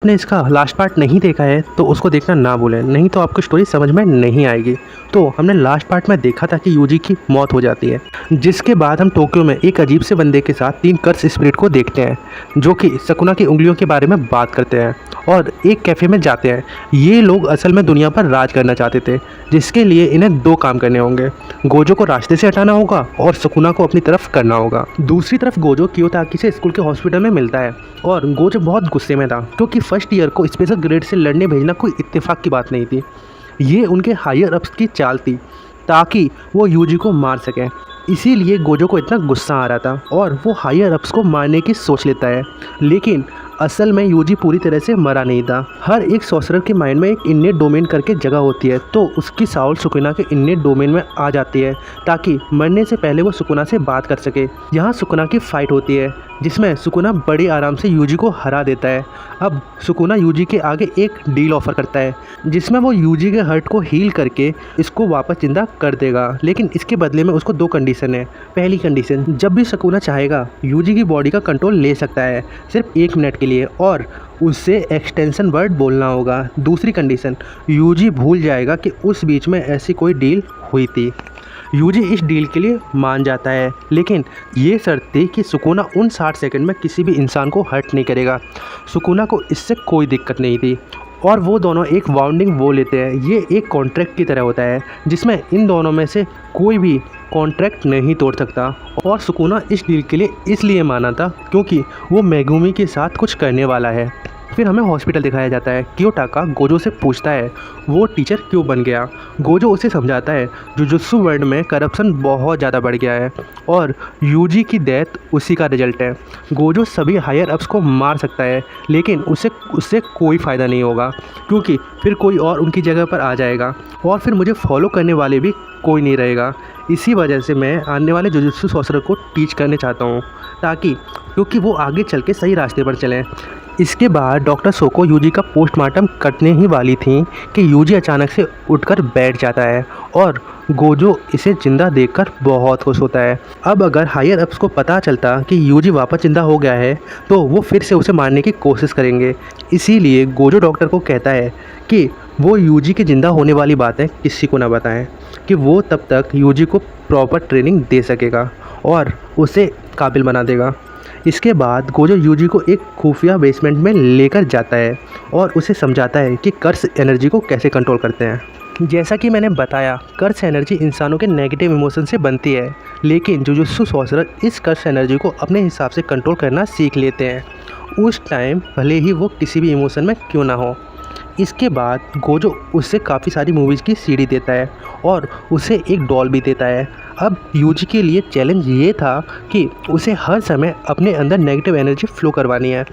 आपने इसका last part नहीं देखा है तो उसको देखना ना भूलें, नहीं तो आपको स्टोरी समझ में नहीं आएगी। तो हमने लास्ट पार्ट में देखा था कि यूजी की मौत हो जाती है, जिसके बाद हम टोक्यो में एक अजीब से बंदे के साथ 3 कर्स स्पिरिट को देखते हैं जो कि सकुना की उंगलियों के बारे में बात करते हैं और एक कैफ़े में जाते हैं। ये लोग असल में दुनिया पर राज करना चाहते थे, जिसके लिए इन्हें 2 काम करने होंगे। गोजो को रास्ते से हटाना होगा और सकुना को अपनी तरफ करना होगा। दूसरी तरफ गोजो कियोताकी से स्कूल के हॉस्पिटल में मिलता है और गोजो बहुत गुस्से में था क्योंकि फर्स्ट ईयर को स्पेशल ग्रेड से लड़ने भेजना कोई इत्तेफाक की बात नहीं थी। ये उनके हायर अप्स की चाल थी ताकि वो यूजी को मार सकें। इसीलिए गोजो को इतना गुस्सा आ रहा था और वो हायर अप्स को मारने की सोच लेता है, लेकिन असल में यूजी पूरी तरह से मरा नहीं था। हर एक सॉर्सरर के माइंड में एक इन्नेट डोमेन करके जगह होती है, तो उसकी साउल सुकुना के इन्नेट डोमेन में आ जाती है ताकि मरने से पहले वो सुकुना से बात कर सके। यहाँ सुकुना की फाइट होती है जिसमें सुकुना बड़े आराम से यूजी को हरा देता है। अब सुकुना यूजी के आगे एक डील ऑफर करता है जिसमें वो यूजी के हर्ट को हील करके इसको वापस जिंदा कर देगा, लेकिन इसके बदले में उसको 2 कंडीशन है। पहली कंडीशन, जब भी सुकुना चाहेगा यूजी की बॉडी का कंट्रोल ले सकता है सिर्फ 1 मिनट के लिए और उससे एक्सटेंशन वर्ड बोलना होगा। दूसरी कंडीशन, यूजी भूल जाएगा कि उस बीच में ऐसी कोई डील हुई थी। यूजी इस डील के लिए मान जाता है, लेकिन ये शर्त थी कि सुकुना उन 60 सेकंड में किसी भी इंसान को हर्ट नहीं करेगा। सुकुना को इससे कोई दिक्कत नहीं थी और वो दोनों एक वाउंडिंग वो लेते हैं। ये एक कॉन्ट्रैक्ट की तरह होता है जिसमें इन दोनों में से कोई भी कॉन्ट्रैक्ट नहीं तोड़ सकता। और सुकुना इस डील के लिए इसलिए माना था क्योंकि वो मेगुमी के साथ कुछ करने वाला है। फिर हमें हॉस्पिटल दिखाया जाता है। कियोटाका गोजो से पूछता है वो टीचर क्यों बन गया। गोजो उसे समझाता है जुजुत्सु वर्ल्ड में करप्शन बहुत ज़्यादा बढ़ गया है और यूजी की डेथ उसी का रिजल्ट है। गोजो सभी हायर अप्स को मार सकता है, लेकिन उससे कोई फ़ायदा नहीं होगा क्योंकि फिर कोई और उनकी जगह पर आ जाएगा और फिर मुझे फॉलो करने वाले भी कोई नहीं रहेगा। इसी वजह से मैं आने वाले जुजुत्सु सॉर्सरर को टीच करने चाहता हूँ क्योंकि वो आगे चल के सही रास्ते पर चलें। इसके बाद डॉक्टर सोको यूजी का पोस्टमार्टम करने ही वाली थी कि यूजी अचानक से उठकर बैठ जाता है और गोजो इसे जिंदा देखकर बहुत खुश होता है। अब अगर हायर अप्स को पता चलता कि यूजी वापस जिंदा हो गया है तो वो फिर से उसे मारने की कोशिश करेंगे। इसीलिए गोजो डॉक्टर को कहता है कि वो यूजी के ज़िंदा होने वाली बातें किसी को ना बताएं, कि वो तब तक यूजी को प्रॉपर ट्रेनिंग दे सकेगा और उसे काबिल बना देगा। इसके बाद गोजो यूजी को एक खुफिया बेसमेंट में लेकर जाता है और उसे समझाता है कि कर्स एनर्जी को कैसे कंट्रोल करते हैं। जैसा कि मैंने बताया, कर्स एनर्जी इंसानों के नेगेटिव इमोशन से बनती है, लेकिन जुजुत्सु सॉर्सरर इस कर्स एनर्जी को अपने हिसाब से कंट्रोल करना सीख लेते हैं, उस टाइम भले ही वो किसी भी इमोशन में क्यों ना हो। इसके बाद गोजो उससे काफ़ी सारी मूवीज़ की सीडी देता है और उसे एक डॉल भी देता है। अब यूजी के लिए चैलेंज ये था कि उसे हर समय अपने अंदर नेगेटिव एनर्जी फ्लो करवानी है,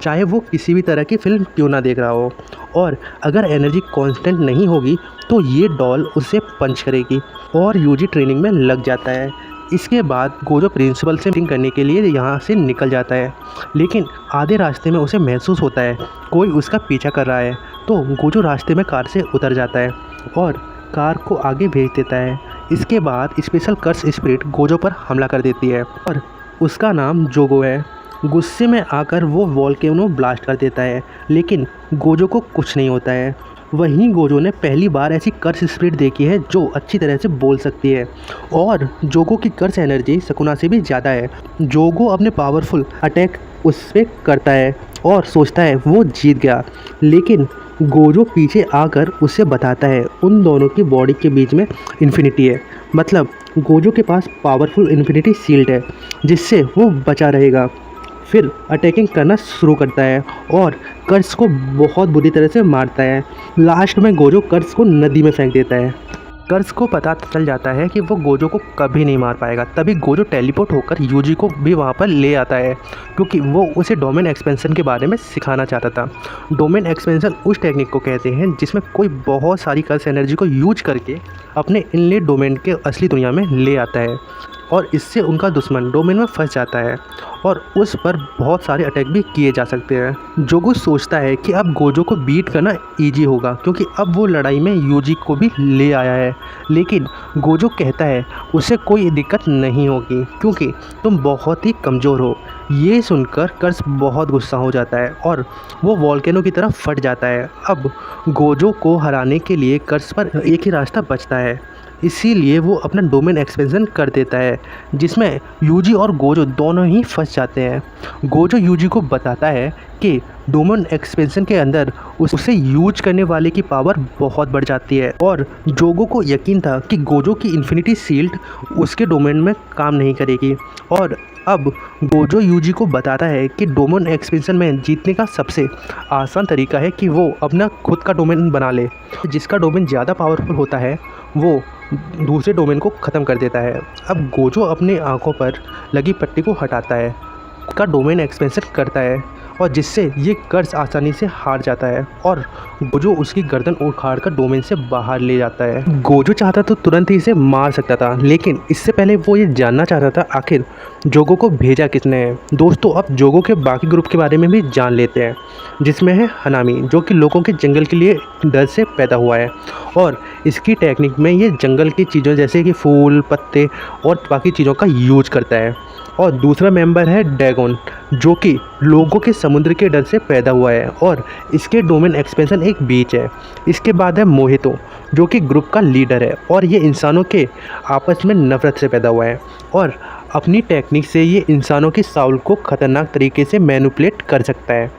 चाहे वो किसी भी तरह की फिल्म क्यों ना देख रहा हो। और अगर एनर्जी कांस्टेंट नहीं होगी तो ये डॉल उसे पंच करेगी और यूजी ट्रेनिंग में लग जाता है। इसके बाद गोजो प्रिंसिपल से मीटिंग करने के लिए यहाँ से निकल जाता है, लेकिन आधे रास्ते में उसे महसूस होता है कोई उसका पीछा कर रहा है। तो गोजो रास्ते में कार से उतर जाता है और कार को आगे भेज देता है। इसके बाद स्पेशल कर्स स्पिरिट गोजो पर हमला कर देती है और उसका नाम जोगो है। गुस्से में आकर वो वोल्केनो ब्लास्ट कर देता है, लेकिन गोजो को कुछ नहीं होता है। वहीं गोजो ने पहली बार ऐसी कर्स स्पिरिट देखी है जो अच्छी तरह से बोल सकती है और जोगो की कर्स एनर्जी सकुना से भी ज़्यादा है। जोगो अपने पावरफुल अटैक उस पर करता है और सोचता है वो जीत गया, लेकिन गोजो पीछे आकर उसे बताता है उन दोनों की बॉडी के बीच में इन्फिनिटी है। मतलब गोजो के पास पावरफुल इन्फिनिटी शील्ड है जिससे वो बचा रहेगा। फिर अटैकिंग करना शुरू करता है और कर्स को बहुत बुरी तरह से मारता है। लास्ट में गोजो कर्स को नदी में फेंक देता है। कर्स को पता चल जाता है कि वो गोजो को कभी नहीं मार पाएगा, तभी गोजो टेलीपोर्ट होकर यूजी को भी वहाँ पर ले आता है क्योंकि वो उसे डोमेन एक्सपेंशन के बारे में सिखाना चाहता था। डोमेन एक्सपेंशन उस टेक्निक को कहते हैं जिसमें कोई बहुत सारी कर्स एनर्जी को यूज करके अपने इनलेट डोमेन के असली दुनिया में ले आता है और इससे उनका दुश्मन डोमेन में फंस जाता है और उस पर बहुत सारे अटैक भी किए जा सकते हैं। जोगो सोचता है कि अब गोजो को बीट करना इजी होगा क्योंकि अब वो लड़ाई में यूजी को भी ले आया है, लेकिन गोजो कहता है उसे कोई दिक्कत नहीं होगी क्योंकि तुम बहुत ही कमज़ोर हो। ये सुनकर कर्स बहुत गुस्सा हो जाता है और वो वॉल्केनो की तरफ फट जाता है। अब गोजो को हराने के लिए कर्स पर एक ही रास्ता बचता है, इसीलिए वो अपना डोमेन एक्सपेंशन कर देता है, जिसमें यूजी और गोजो दोनों ही फंस जाते हैं। गोजो यूजी को बताता है कि डोमेन एक्सपेंशन के अंदर उसे यूज करने वाले की पावर बहुत बढ़ जाती है और जोगो को यकीन था कि गोजो की इन्फिनिटी शील्ड उसके डोमेन में काम नहीं करेगी। और अब गोजो यूजी को बताता है कि डोमेन एक्सपेंशन में जीतने का सबसे आसान तरीका है कि वो अपना खुद का डोमेन बना ले। जिसका डोमेन ज़्यादा पावरफुल होता है वो दूसरे डोमेन को ख़त्म कर देता है। अब गोजो अपने आंखों पर लगी पट्टी को हटाता है, का डोमेन एक्सपेंशन करता है और जिससे ये कर्स आसानी से हार जाता है और गोजो उसकी गर्दन उखाड़ कर डोमेन से बाहर ले जाता है। गोजो चाहता तो तुरंत ही इसे मार सकता था, लेकिन इससे पहले वो ये जानना चाहता था आखिर जोगो को भेजा किसने है। दोस्तों, अब जोगो के बाकी ग्रुप के बारे में भी जान लेते हैं, जिसमें है हनामी, जो कि लोगों के जंगल के लिए डर से पैदा हुआ है और इसकी टेक्निक में ये जंगल की चीज़ों जैसे कि फूल, पत्ते और बाकी चीज़ों का यूज करता है। और दूसरा मेंबर है डैगोन, जो कि लोगों के समुद्र के डर से पैदा हुआ है और इसके डोमेन एक्सपेंशन एक बीच है। इसके बाद है मोहितो, जो कि ग्रुप का लीडर है और ये इंसानों के आपस में नफरत से पैदा हुआ है और अपनी टेक्निक से ये इंसानों की साउल को ख़तरनाक तरीके से मैनिपुलेट कर सकता है।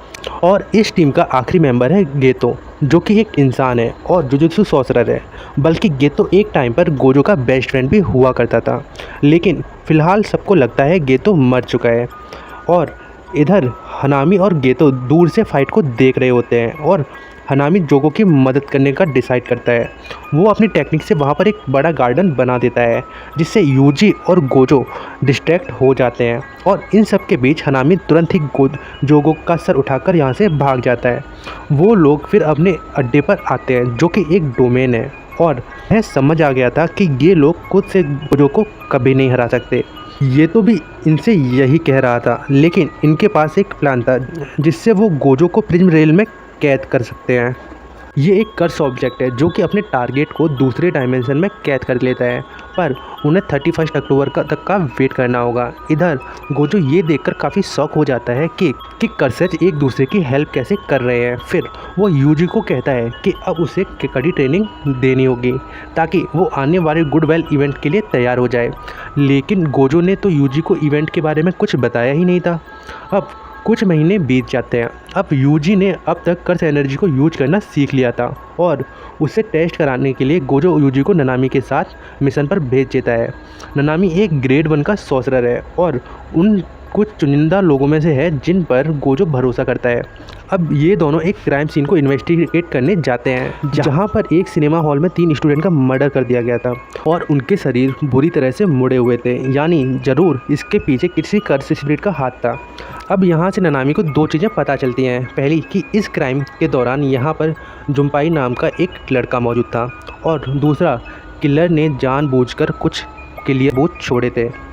और इस टीम का आखिरी मेंबर है गेतो, जो कि एक इंसान है और जुजुत्सु सॉर्सरर है। बल्कि गेतो एक टाइम पर गोजो का बेस्ट फ्रेंड भी हुआ करता था, लेकिन फ़िलहाल सबको लगता है गेतो मर चुका है। और इधर हनामी और गेतो दूर से फाइट को देख रहे होते हैं और हनामी जोगो की मदद करने का डिसाइड करता है। वो अपनी टेक्निक से वहाँ पर एक बड़ा गार्डन बना देता है, जिससे यूजी और गोजो डिस्ट्रैक्ट हो जाते हैं और इन सब के बीच हनामी तुरंत ही जोगो का सर उठाकर यहाँ से भाग जाता है। वो लोग फिर अपने अड्डे पर आते हैं, जो कि एक डोमेन है और उन्हें समझ आ गया था कि ये लोग खुद से गोजो को कभी नहीं हरा सकते। ये तो भी इनसे यही कह रहा था, लेकिन इनके पास एक प्लान था जिससे वो गोजो को प्रिज्म रेल में कैद कर सकते हैं। ये एक कर्स ऑब्जेक्ट है जो कि अपने टारगेट को दूसरे डायमेंशन में कैद कर लेता है, पर उन्हें 31 अक्टूबर तक का वेट करना होगा। इधर गोजो ये देखकर काफ़ी शॉक हो जाता है कि कर्सेज एक दूसरे की हेल्प कैसे कर रहे हैं। फिर वो यूजी को कहता है कि अब उसे कड़ी ट्रेनिंग देनी होगी ताकि वो आने वाले गुडवेल इवेंट के लिए तैयार हो जाए। लेकिन गोजो ने तो यूजी को इवेंट के बारे में कुछ बताया ही नहीं था। अब कुछ महीने बीत जाते हैं। अब यूजी ने अब तक कर्स एनर्जी को यूज करना सीख लिया था और उसे टेस्ट कराने के लिए गोजो यूजी को ननामी के साथ मिशन पर भेज देता है। ननामी एक ग्रेड 1 का सॉर्सरर है और उन कुछ चुनिंदा लोगों में से है जिन पर गोजो भरोसा करता है। अब ये दोनों एक क्राइम सीन को इन्वेस्टिगेट करने जाते हैं, जहाँ पर एक सिनेमा हॉल में 3 स्टूडेंट का मर्डर कर दिया गया था और उनके शरीर बुरी तरह से मुड़े हुए थे, यानी ज़रूर इसके पीछे किसी कर्स स्पिरिट का हाथ था। अब यहाँ से ननामी को 2 चीज़ें पता चलती हैं। पहली कि इस क्राइम के दौरान यहाँ पर जुम्पाई नाम का एक लड़का मौजूद था और दूसरा किलर ने जानबूझकर कुछ के लिए वो छोड़े थे।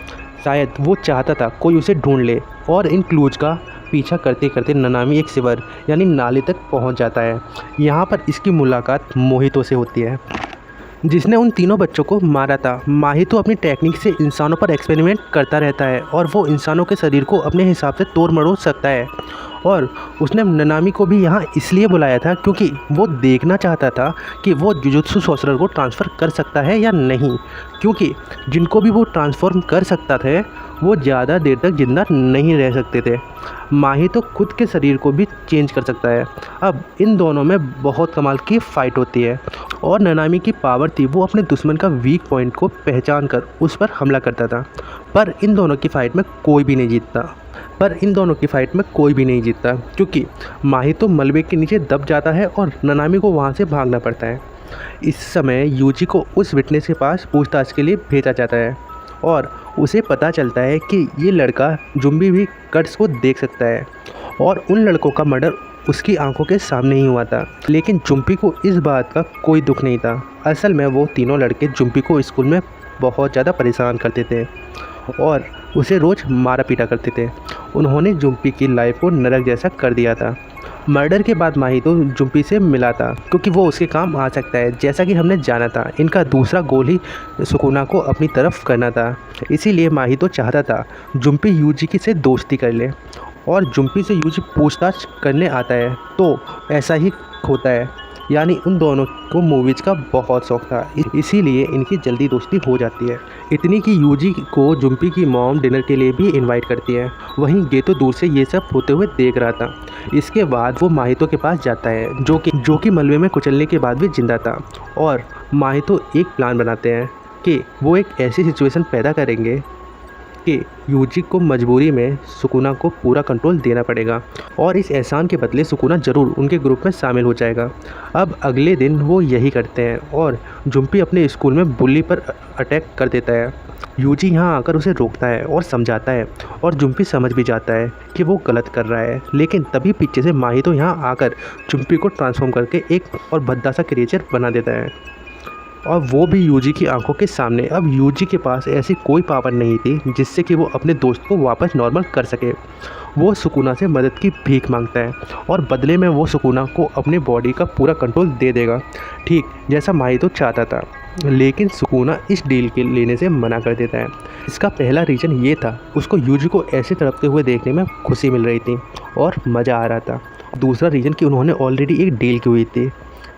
शायद वो चाहता था कोई उसे ढूंढ ले। और इन क्लूज का पीछा करते करते ननामी एक सिवर यानी नाले तक पहुंच जाता है। यहाँ पर इसकी मुलाकात मोहितो से होती है, जिसने उन तीनों बच्चों को मारा था। मोहितो अपनी टेक्निक से इंसानों पर एक्सपेरिमेंट करता रहता है और वो इंसानों के शरीर को अपने हिसाब से तोड़ मरोड़ सकता है। और उसने ननामी को भी यहाँ इसलिए बुलाया था क्योंकि वो देखना चाहता था कि वो जुजुत्सु सॉर्सरर को ट्रांसफ़र कर सकता है या नहीं, क्योंकि जिनको भी वो ट्रांसफॉर्म कर सकता था वो ज़्यादा देर तक जिंदा नहीं रह सकते थे। मोहितो खुद के शरीर को भी चेंज कर सकता है। अब इन दोनों में बहुत कमाल की फ़ाइट होती है और ननामी की पावर थी वो अपने दुश्मन का वीक पॉइंट को पहचान कर उस पर हमला करता था। पर इन दोनों की फ़ाइट में कोई भी नहीं जीतता क्योंकि मोहितो मलबे के नीचे दब जाता है और ननामी को वहाँ से भागना पड़ता है। इस समय यूजी को उस विटनेस के पास पूछताछ के लिए भेजा जाता है और उसे पता चलता है कि ये लड़का जुम्बी भी कर्स को देख सकता है और उन लड़कों का मर्डर उसकी आंखों के सामने ही हुआ था। लेकिन जुम्पी को इस बात का कोई दुख नहीं था। असल में वो तीनों लड़के जुम्पी को स्कूल में बहुत ज़्यादा परेशान करते थे और उसे रोज़ मारा पीटा करते थे। उन्होंने जुम्पी की लाइफ को नरक जैसा कर दिया था मर्डर के बाद माहितो जुम्पी से मिला था क्योंकि वो उसके काम आ सकता है। जैसा कि हमने जाना था, इनका दूसरा गोल ही सुकुना को अपनी तरफ करना था। इसीलिए माहितो चाहता था जुम्पी यूजी से दोस्ती कर ले और जुम्पी से यूजी पूछताछ करने आता है तो ऐसा ही होता है। यानी उन दोनों को मूवीज़ का बहुत शौक था, इसीलिए इनकी जल्दी दोस्ती हो जाती है। इतनी कि यूजी को जुम्पी की मॉम डिनर के लिए भी इनवाइट करती है। वहीं गेतो दूर से ये सब होते हुए देख रहा था। इसके बाद वो माहितो के पास जाता है जो कि मलबे में कुचलने के बाद भी जिंदा था। और माहितो एक प्लान बनाते हैं कि वो एक ऐसी सिचुएशन पैदा करेंगे कि यूजी को मजबूरी में सुकुना को पूरा कंट्रोल देना पड़ेगा और इस एहसान के बदले सुकुना ज़रूर उनके ग्रुप में शामिल हो जाएगा। अब अगले दिन वो यही करते हैं और जुम्पी अपने स्कूल में बुल्ली पर अटैक कर देता है। यूजी यहाँ आकर उसे रोकता है और समझाता है और जुम्पी समझ भी जाता है कि वो गलत कर रहा है। लेकिन तभी पीछे से माहितो यहाँ आकर जुम्पी को ट्रांसफॉर्म करके एक और भद्दा सा क्रिएचर बना देता है और वो भी यूजी की आंखों के सामने। अब यूजी के पास ऐसी कोई पावर नहीं थी जिससे कि वो अपने दोस्त को वापस नॉर्मल कर सके। वो सुकुना से मदद की भीख मांगता है और बदले में वो सुकुना को अपने बॉडी का पूरा कंट्रोल दे देगा, ठीक जैसा माहितो चाहता था। लेकिन सुकुना इस डील के लेने से मना कर देता है। इसका पहला रीज़न ये था, उसको यूजी को ऐसे तड़पते हुए देखने में खुशी मिल रही थी और मज़ा आ रहा था। दूसरा रीज़न कि उन्होंने ऑलरेडी एक डील की हुई थी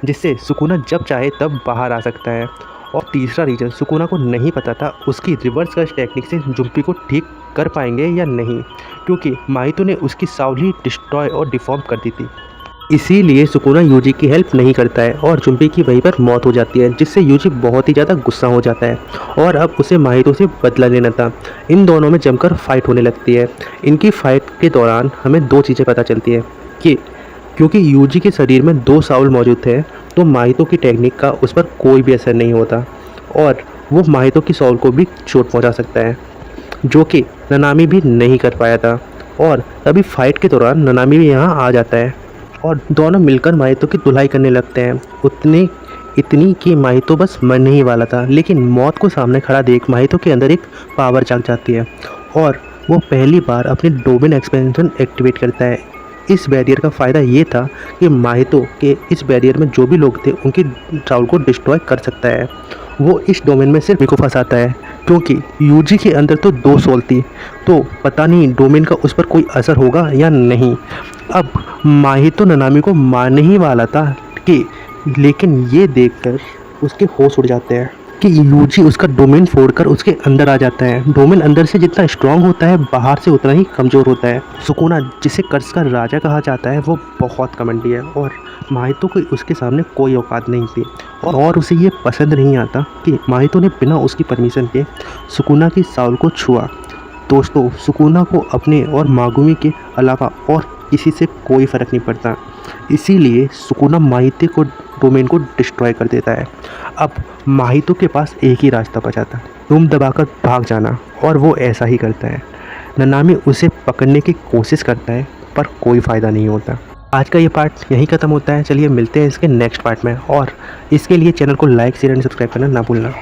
जिससे सुकुना जब चाहे तब बाहर आ सकता है। और तीसरा रीज़न, सुकुना को नहीं पता था उसकी रिवर्स कर्स टेक्निक से जुम्पी को ठीक कर पाएंगे या नहीं, क्योंकि माहितो ने उसकी सावली डिस्ट्रॉय और डिफॉर्म कर दी थी। इसीलिए सुकुना यूजी की हेल्प नहीं करता है और जुम्पी की वहीं पर मौत हो जाती है, जिससे यूजी बहुत ही ज़्यादा गुस्सा हो जाता है और अब उसे माहितो से बदला लेना था। इन दोनों में जमकर फाइट होने लगती है। इनकी फ़ाइट के दौरान हमें दो चीज़ें पता चलती है कि क्योंकि यूजी के शरीर में दो साउल मौजूद थे तो माहितो की टेक्निक का उस पर कोई भी असर नहीं होता और वो माहितो की साउल को भी चोट पहुंचा सकता है, जो कि ननामी भी नहीं कर पाया था। और तभी फाइट के दौरान ननामी भी यहाँ आ जाता है और दोनों मिलकर माहितो की धुलाई करने लगते हैं। इतनी कि माहितो बस मरने ही वाला था, लेकिन मौत को सामने खड़ा देख माहितो के अंदर एक पावर जाग जाती है और वो पहली बार अपनी डोमेन एक्सपेंशन एक्टिवेट करता है। इस बैरियर का फ़ायदा ये था कि माहितो के इस बैरियर में जो भी लोग थे उनकी साउल को डिस्ट्रॉय कर सकता है। वो इस डोमेन में सिर्फ को फंसाता है क्योंकि यूजी के अंदर तो दो सोल थी, तो पता नहीं डोमेन का उस पर कोई असर होगा या नहीं। अब माहितो ननामी को मारने ही वाला था कि लेकिन ये देखकर उसके होश उड़ जाते हैं कि यूजी उसका डोमेन फोड़कर उसके अंदर आ जाता है। डोमेन अंदर से जितना स्ट्रांग होता है बाहर से उतना ही कमज़ोर होता है। सुकुना, जिसे कर्स का राजा कहा जाता है, वो बहुत कमंडी है और माहितो को उसके सामने कोई औकात नहीं थी और उसे ये पसंद नहीं आता कि माहितो ने बिना उसकी परमिशन के सुकुना की साउल को छुआ। दोस्तों, सुकुना को अपने और मागुमी के अलावा और किसी से कोई फ़र्क नहीं पड़ता, इसीलिए सुकुना माहितो को डोमेन को डिस्ट्रॉय कर देता है। अब माहितो के पास एक ही रास्ता बचा था, धूम दबाकर भाग जाना, और वो ऐसा ही करता है। ननामी उसे पकड़ने की कोशिश करता है पर कोई फ़ायदा नहीं होता। आज का ये पार्ट यहीं ख़त्म होता है। चलिए मिलते हैं इसके नेक्स्ट पार्ट में, और इसके लिए चैनल को लाइक शेयर एंड सब्सक्राइब करना ना भूलना।